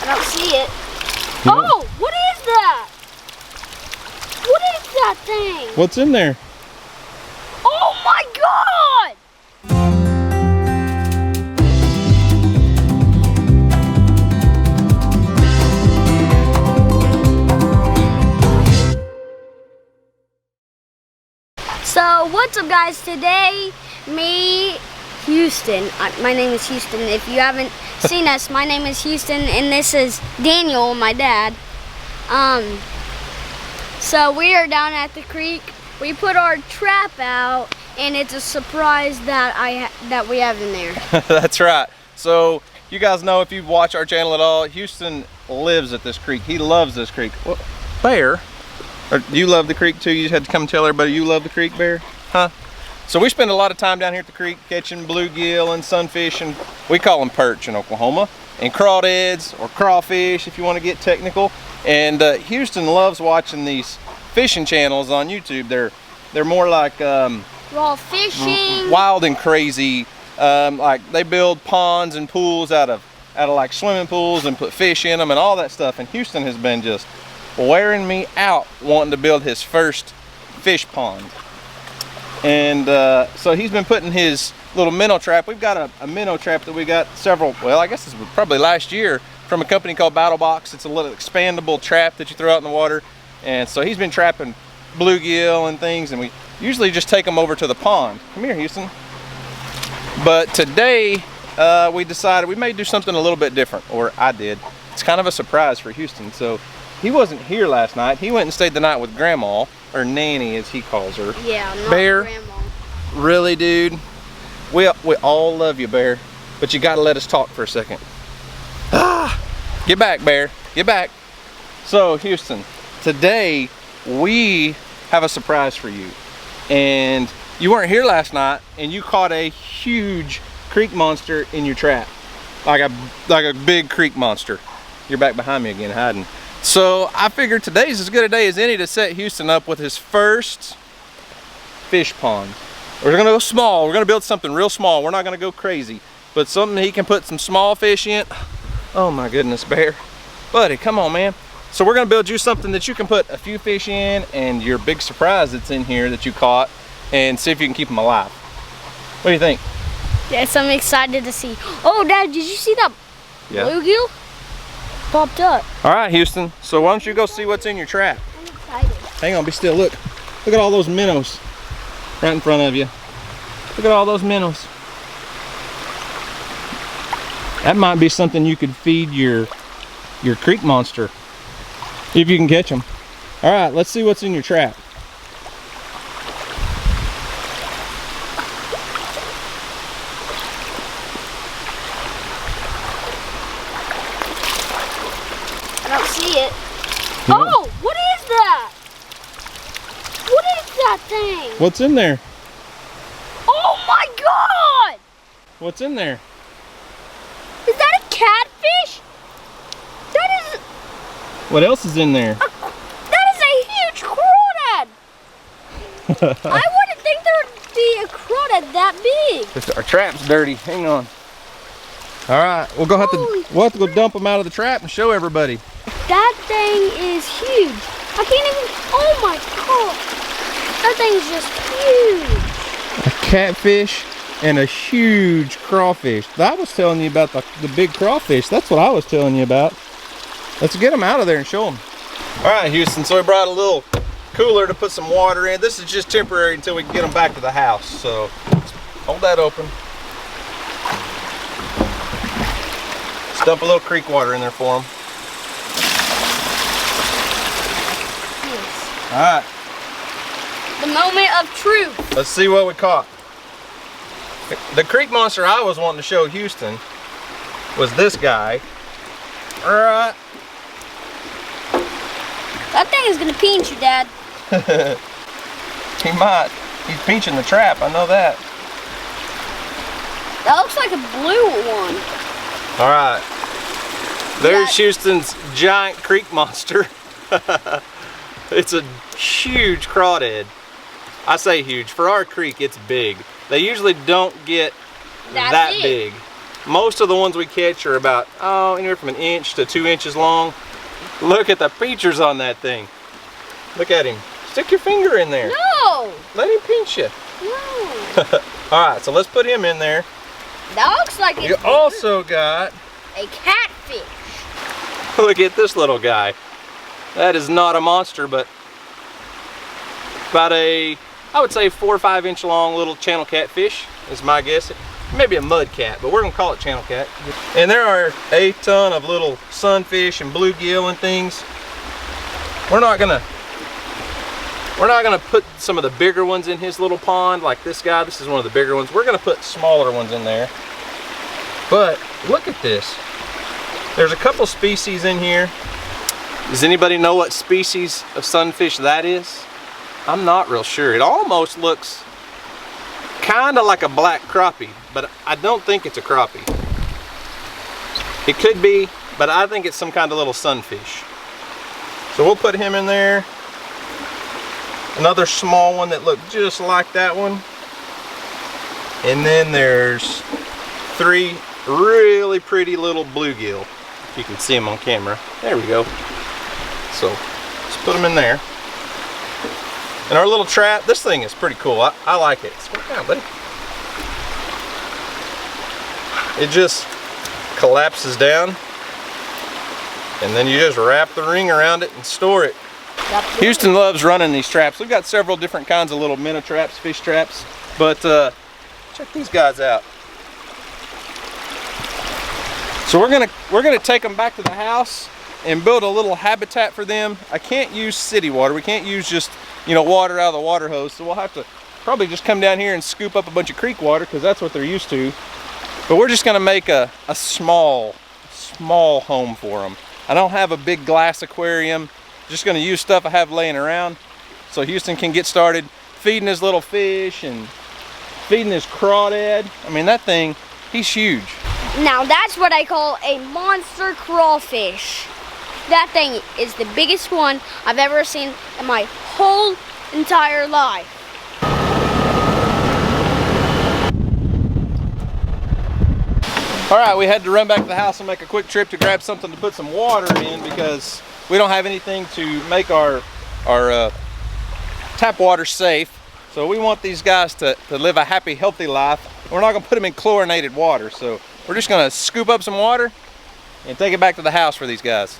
I don't see it. Oh, what is that? What is that thing? What's in there? Oh my God! So what's up guys, today me, Houston, my name is Houston, if you haven't seen us, my name is Houston and this is Daniel, my dad. So we are down at the creek, we put our trap out and it's a surprise that we have in there. That's right. So you guys know, if you've watched our channel at all, Houston lives at this creek. He loves this creek. Well, Bear, or you love the creek too? You just had to come tell everybody you love the creek, Bear? Huh? So we spend a lot of time down here at the creek catching bluegill and sunfish, and we call them perch in Oklahoma, and crawdads or crawfish if you want to get technical. And Houston loves watching these fishing channels on YouTube. They're more like raw fishing, wild and crazy. Like they build ponds and pools out of like swimming pools and put fish in them and all that stuff. And Houston has been just wearing me out wanting to build his first fish pond. And so he's been putting his little minnow trap. We've got a minnow trap that we got well, I guess this was probably last year, from a company called BattleBox. It's a little expandable trap that you throw out in the water. And so he's been trapping bluegill and things, and we usually just take them over to the pond. Come here, Houston. But today we decided we may do something a little bit different, or I did. It's kind of a surprise for Houston. So he wasn't here last night. He went and stayed the night with Grandma, or Nanny as he calls her. Yeah, not Bear. Grandma. Really, dude? We all love you, Bear, but you gotta let us talk for a second. Get back, Bear, get back. So Houston, today we have a surprise for you. And you weren't here last night, and you caught a huge creek monster in your trap. Like a big creek monster. You're back behind me again, hiding. So I figured today's as good a day as any to set Houston up with his first fish pond. We're gonna go small. We're gonna build something real small. We're not gonna go crazy, but something he can put some small fish in. Oh my goodness, Bear. Buddy, come on, man. So we're gonna build you something that you can put a few fish in, and your big surprise that's in here that you caught, and see if you can keep them alive. What do you think? Yes, I'm excited to see. Oh, Dad, did you see that bluegill? Popped up. All right, Houston. So why don't you go see what's in your trap? I'm excited. Hang on, be still. Look at all those minnows right in front of you. Look at all those minnows. That might be something you could feed your creek monster, if you can catch them. All right, let's see what's in your trap. I don't see it. Oh, what is that? What is that thing? What's in there? Oh my God! What's in there? Is that a catfish? That is... What else is in there? That is a huge crawdad! I wouldn't think there would be a crawdad that big. Our trap's dirty. Hang on. All right, we'll have to go dump them out of the trap and show everybody. That thing is huge. I can't even... Oh my God! That thing's just huge. A catfish and a huge crawfish. I was telling you about the big crawfish. That's what I was telling you about. Let's get them out of there and show them. All right, Houston, so we brought a little cooler to put some water in. This is just temporary until we can get them back to the house. So hold that open. Let's dump a little creek water in there for them. Yes. All right. The moment of truth. Let's see what we caught. The creek monster I was wanting to show Houston was this guy. All right. That thing is gonna pinch you, Dad. He might. He's pinching the trap, I know that. That looks like a blue one. All right. There's Houston's giant creek monster. It's a huge crawdad. I say huge. For our creek, it's big. They usually don't get that big. Most of the ones we catch are about, anywhere from 1 inch to 2 inches long. Look at the features on that thing. Look at him. Stick your finger in there. No! Let him pinch you. No. Alright, so let's put him in there. That looks like it's You also got, a catfish. look at this little guy. That is not a monster, but about a, I would say 4 or 5 inch long little channel catfish is my guess. Maybe a mud cat, but we're gonna call it channel cat. And there are a ton of little sunfish and bluegill and things. We're not gonna put some of the bigger ones in his little pond like this guy. This is one of the bigger ones. We're gonna put smaller ones in there. But look at this. There's a couple species in here. Does anybody know what species of sunfish that is? I'm not real sure. It almost looks kind of like a black crappie, but I don't think it's a crappie. It could be, but I think it's some kind of little sunfish. So we'll put him in there. Another small one that looked just like that one. And then there's 3 really pretty little bluegill. If you can see them on camera. There we go. So let's put them in there. And our little trap, this thing is pretty cool. I like it. Squirt down, buddy. It just collapses down. And then you just wrap the ring around it and store it. Houston loves running these traps. We've got several different kinds of little minnow traps, fish traps. But check these guys out. So we're gonna take them back to the house and build a little habitat for them. I can't use city water. We can't use just, water out of the water hose. So we'll have to probably just come down here and scoop up a bunch of creek water because that's what they're used to. But we're just gonna make a small home for them. I don't have a big glass aquarium. Just gonna use stuff I have laying around. So Houston can get started feeding his little fish and feeding his crawdad. I mean, that thing, he's huge. Now that's what I call a monster crawfish. That thing is the biggest one I've ever seen in my whole entire life. All right, we had to run back to the house and make a quick trip to grab something to put some water in because we don't have anything to make our tap water safe. So we want these guys to live a happy, healthy life. We're not gonna put them in chlorinated water. So we're just gonna scoop up some water and take it back to the house for these guys.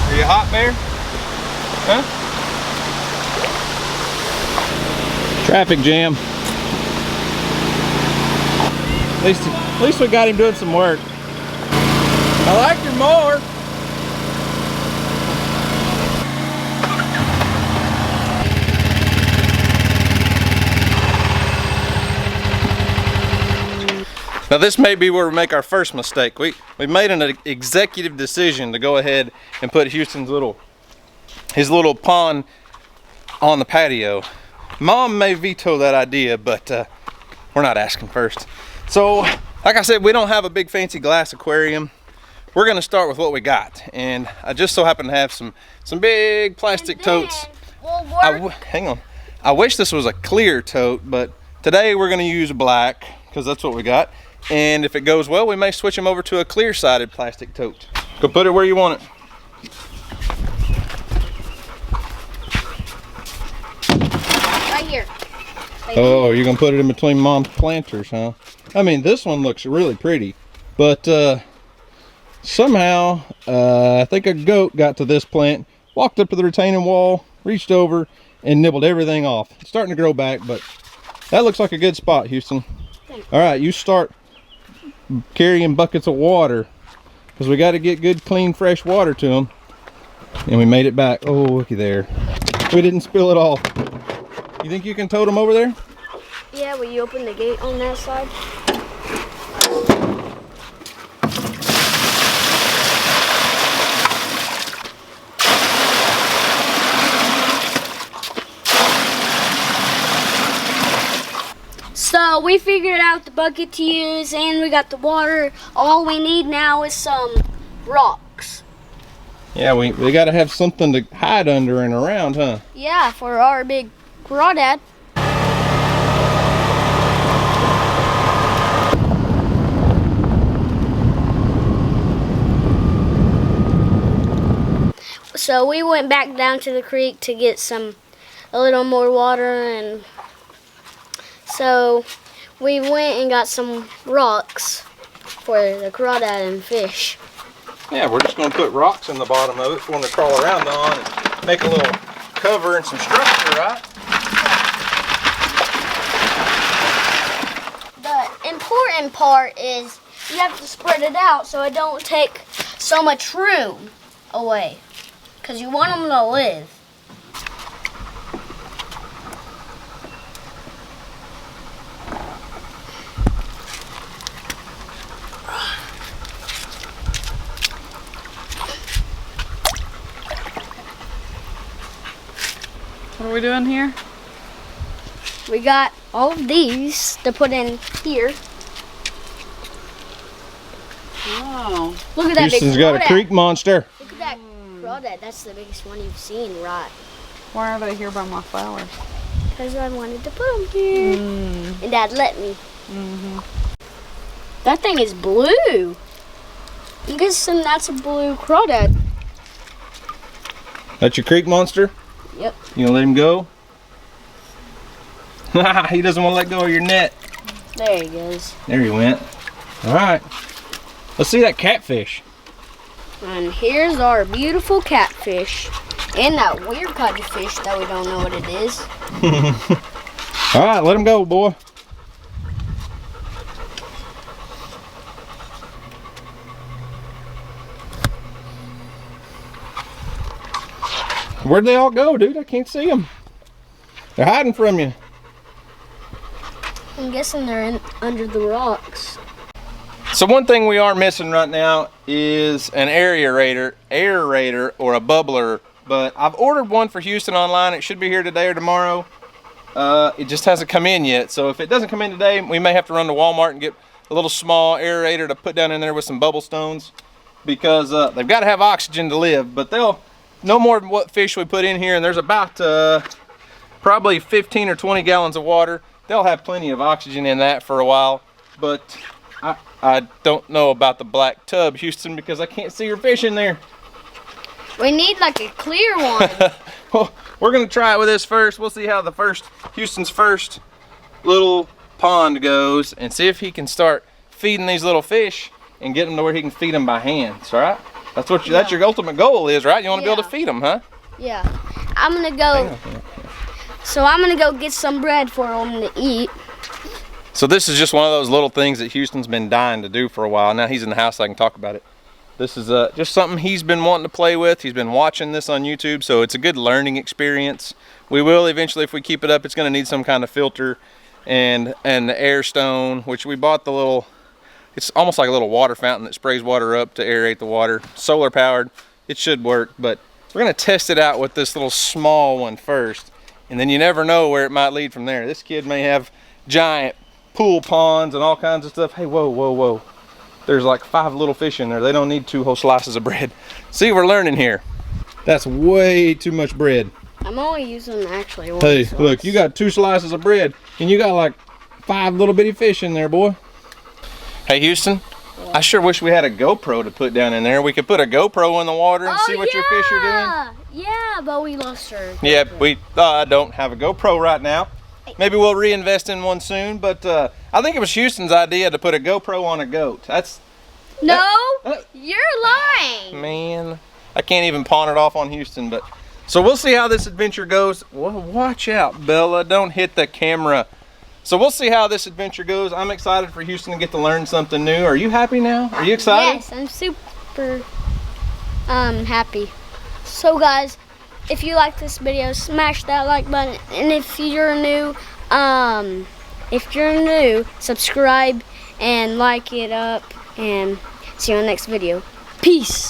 Are you hot, Bear? Huh? Traffic jam. At least we got him doing some work. I like your mower. Now this may be where we make our first mistake. We made an executive decision to go ahead and put Houston's his little pond on the patio. Mom may veto that idea, but we're not asking first. So, like I said, we don't have a big fancy glass aquarium. We're gonna start with what we got. And I just so happen to have some big plastic totes. Hang on. I wish this was a clear tote, but today we're gonna use black because that's what we got. And if it goes well, we may switch them over to a clear-sided plastic tote. Go put it where you want it. Right here. Oh, you're gonna put it in between Mom's planters, huh? I mean, this one looks really pretty, but somehow I think a goat got to this plant, walked up to the retaining wall, reached over, and nibbled everything off. It's starting to grow back, but that looks like a good spot, Houston. All right, you start carrying buckets of water because we got to get good, clean, fresh water to them. And we made it back. Oh, looky there. We didn't spill it all. You think you can tote them over there? Yeah, will you open the gate on that side? So we figured out the bucket to use, and we got the water. All we need now is some rocks. Yeah, we got to have something to hide under and around, huh? Yeah, for our big crawdad. So we went back down to the creek to get a little more water, and so we went and got some rocks for the crawdad and fish. Yeah, we're just going to put rocks in the bottom of it for them to crawl around on and make a little cover and some structure, right? The important part is you have to spread it out so it don't take so much room away, because you want them to live. What are we doing here? We got all of these to put in here. Oh. Look at that big Houston's got a crawdad. creek monster. Look at that crawdad. That's the biggest one you've seen, right? Why are they here by my flowers? Because I wanted to put them here. And Dad let me. That thing is blue. I'm guessing that's a blue crawdad. That's your creek monster? Yep. You gonna let him go? He doesn't want to let go of your net. There he goes. There he went. All right. Let's see that catfish. And here's our beautiful catfish. And that weird kind of fish that we don't know what it is. All right, let him go, boy. Where'd they all go, dude? I can't see them. They're hiding from you. I'm guessing they're under the rocks. So one thing we are missing right now is an aerator or a bubbler. But I've ordered one for Houston online. It should be here today or tomorrow. It just hasn't come in yet. So if it doesn't come in today, we may have to run to Walmart and get a little small aerator to put down in there with some bubble stones, because they've got to have oxygen to live. But they'll no more than what fish we put in here, and there's about probably 15 or 20 gallons of water. They'll have plenty of oxygen in that for a while. But I don't know about the black tub, Houston, because I can't see your fish in there. We need like a clear one. Well, we're gonna try it with this first. We'll see how Houston's first little pond goes, and see if he can start feeding these little fish and get them to where he can feed them by hands, right? That's what that's your ultimate goal is, right? You want to be able to feed them, huh? Yeah. I'm gonna go. So I'm gonna go get some bread for them to eat. So this is just one of those little things that Houston's been dying to do for a while. Now he's in the house, so I can talk about it. This is just something he's been wanting to play with. He's been watching this on YouTube, so it's a good learning experience. We will eventually, if we keep it up, it's going to need some kind of filter and the air stone, which we bought the little, it's almost like a little water fountain that sprays water up to aerate the water. Solar powered. It should work, but we're going to test it out with this little small one first, and then you never know where it might lead from there. This kid may have giant pool ponds and all kinds of stuff. Hey, whoa, whoa, whoa. There's like 5 little fish in there. They don't need 2 whole slices of bread. See, we're learning here. That's way too much bread. I'm only using actually one Hey, slice. look, you got 2 slices of bread and you got like 5 little bitty fish in there, boy. Hey, Houston, yeah. I sure wish we had a GoPro to put down in there. We could put a GoPro in the water and see what your fish are doing. Yeah, but we lost her. Yeah, we don't have a GoPro right now. Maybe we'll reinvest in one soon, but I think it was Houston's idea to put a GoPro on a goat. No, you're lying. Man, I can't even pawn it off on Houston, but so we'll see how this adventure goes. Well, watch out, Bella, don't hit the camera. So we'll see how this adventure goes. I'm excited for Houston to get to learn something new. Are you happy now? Are you excited? Yes, I'm super happy. So guys, if you like this video, smash that like button, and if you're new, subscribe and like it up, and see you on the next video. Peace.